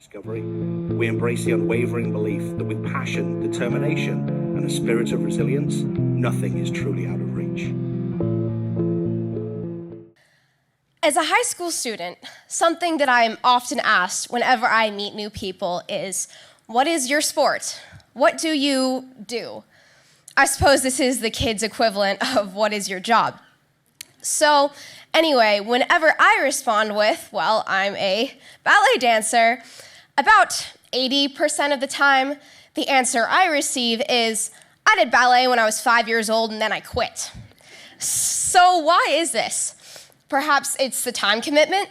discovery. We embrace the unwavering belief that with passion, determination, and a spirit of resilience, nothing is truly out of reach. As a high school student, something that I am often asked whenever I meet new people is, what is your sport? What do you do? I suppose this is the kids' equivalent of what is your job. So anyway, whenever I respond with, well, I'm a ballet dancer, about 80% of the time, the answer I receive is, I did ballet when I was 5 years old and then I quit. So why is this? Perhaps it's the time commitment.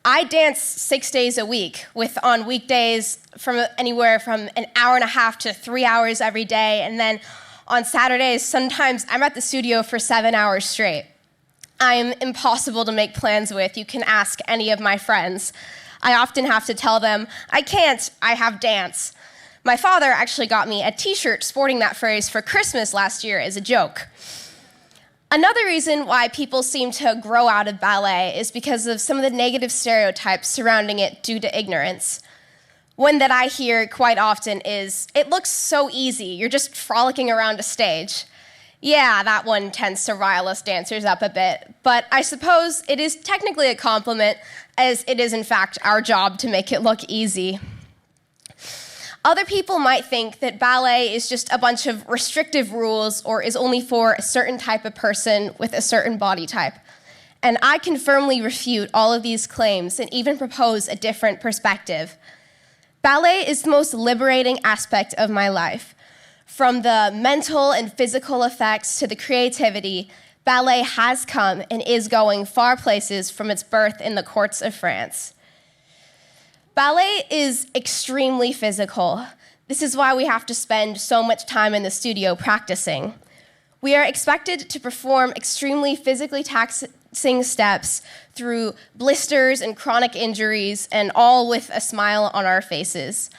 I dance 6 days a week, with on weekdays from anywhere from an hour and a half to 3 hours every day, and then on Saturdays, sometimes I'm at the studio for 7 hours straight. I'm impossible to make plans with. You can ask any of my friends. I often have to tell them, I can't, I have dance. My father actually got me a t-shirt sporting that phrase for Christmas last year as a joke. Another reason why people seem to grow out of ballet is because of some of the negative stereotypes surrounding it due to ignorance. One that I hear quite often is, it looks so easy, you're just frolicking around a stage. Yeah, that one tends to rile us dancers up a bit, but I suppose it is technically a compliment, as it is in fact our job to make it look easy. Other people might think that ballet is just a bunch of restrictive rules or is only for a certain type of person with a certain body type. And I can firmly refute all of these claims and even propose a different perspective. Ballet is the most liberating aspect of my life. From the mental and physical effects to the creativity, ballet has come and is going far places from its birth in the courts of France. Ballet is extremely physical. This is why we have to spend so much time in the studio practicing. We are expected to perform extremely physically taxing steps through blisters and chronic injuries, and all with a smile on our faces.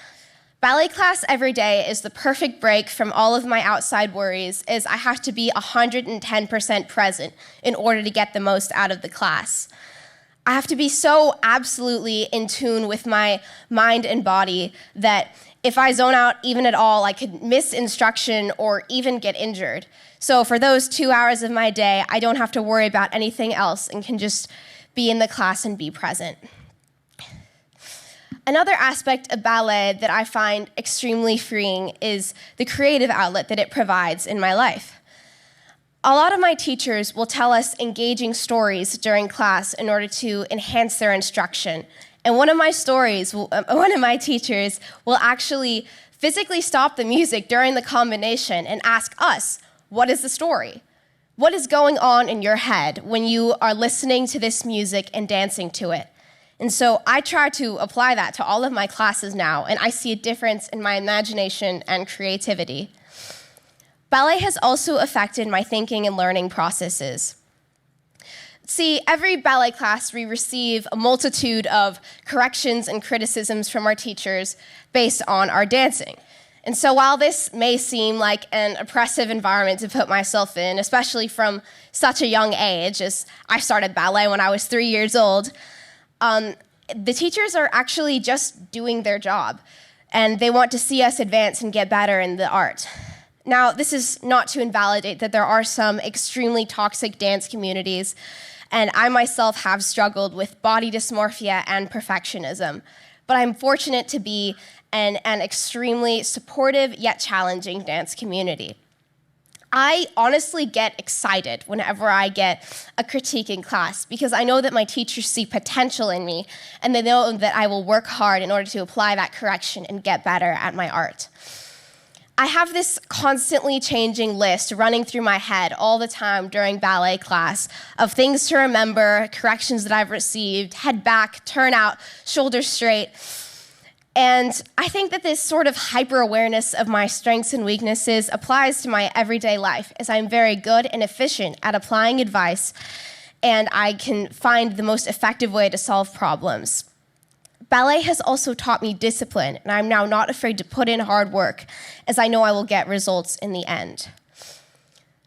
Ballet class every day is the perfect break from all of my outside worries, as I have to be 110% present in order to get the most out of the class. I have to be so absolutely in tune with my mind and body that if I zone out even at all, I could miss instruction or even get injured. So for those 2 hours of my day, I don't have to worry about anything else and can just be in the class and be present. Another aspect of ballet that I find extremely freeing is the creative outlet that it provides in my life. A lot of my teachers will tell us engaging stories during class in order to enhance their instruction. And one of my teachers will actually physically stop the music during the combination and ask us, what is the story? What is going on in your head when you are listening to this music and dancing to it? And so I try to apply that to all of my classes now, and I see a difference in my imagination and creativity. Ballet has also affected my thinking and learning processes. See, every ballet class we receive a multitude of corrections and criticisms from our teachers based on our dancing. And so while this may seem like an oppressive environment to put myself in, especially from such a young age, as I started ballet when I was 3 years old, the teachers are actually just doing their job, and they want to see us advance and get better in the art. Now, this is not to invalidate that there are some extremely toxic dance communities, and I myself have struggled with body dysmorphia and perfectionism, but I'm fortunate to be in an extremely supportive yet challenging dance community. I honestly get excited whenever I get a critique in class because I know that my teachers see potential in me and they know that I will work hard in order to apply that correction and get better at my art. I have this constantly changing list running through my head all the time during ballet class of things to remember, corrections that I've received, head back, turn out, shoulders straight. And I think that this sort of hyper-awareness of my strengths and weaknesses applies to my everyday life, as I'm very good and efficient at applying advice, and I can find the most effective way to solve problems. Ballet has also taught me discipline, and I'm now not afraid to put in hard work, as I know I will get results in the end.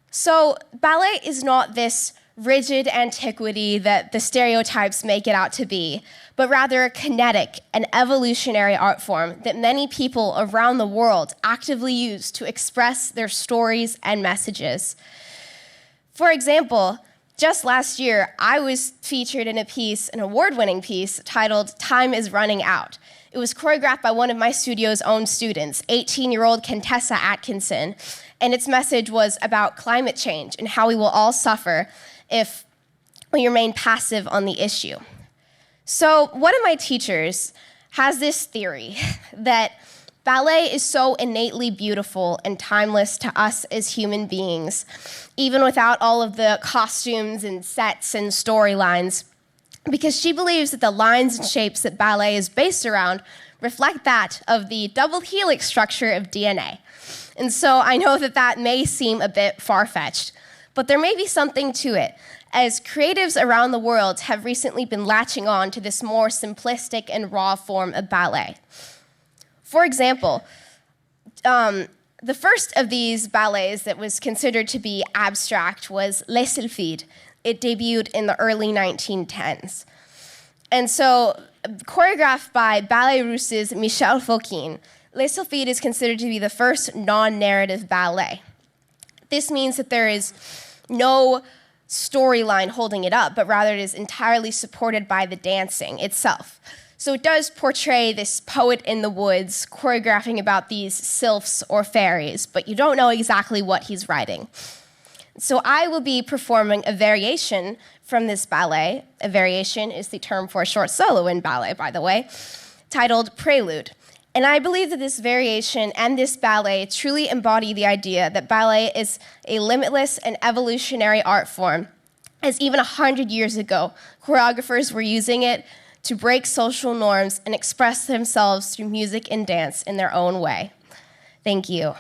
So ballet is not this rigid antiquity that the stereotypes make it out to be, but rather a kinetic and evolutionary art form that many people around the world actively use to express their stories and messages. For example, just last year, I was featured in a piece, an award-winning piece, titled "Time is Running Out." It was choreographed by one of my studio's own students, 18-year-old Contessa Atkinson, and its message was about climate change and how we will all suffer if we remain passive on the issue. So one of my teachers has this theory that ballet is so innately beautiful and timeless to us as human beings, even without all of the costumes and sets and storylines, because she believes that the lines and shapes that ballet is based around reflect that of the double helix structure of DNA. And so I know that that may seem a bit far-fetched, but there may be something to it, as creatives around the world have recently been latching on to this more simplistic and raw form of ballet. For example, the first of these ballets that was considered to be abstract was Les Sylphides. It debuted in the early 1910s. And so, choreographed by Ballet Russ's Michel Fokine, Les Sylphides is considered to be the first non-narrative ballet. This means that there is no storyline holding it up, but rather it is entirely supported by the dancing itself. So it does portray this poet in the woods choreographing about these sylphs or fairies, but you don't know exactly what he's writing. So I will be performing a variation from this ballet. A variation is the term for a short solo in ballet, by the way, titled Prelude. And I believe that this variation and this ballet truly embody the idea that ballet is a limitless and evolutionary art form, as even 100 years ago, choreographers were using it to break social norms and express themselves through music and dance in their own way. Thank you.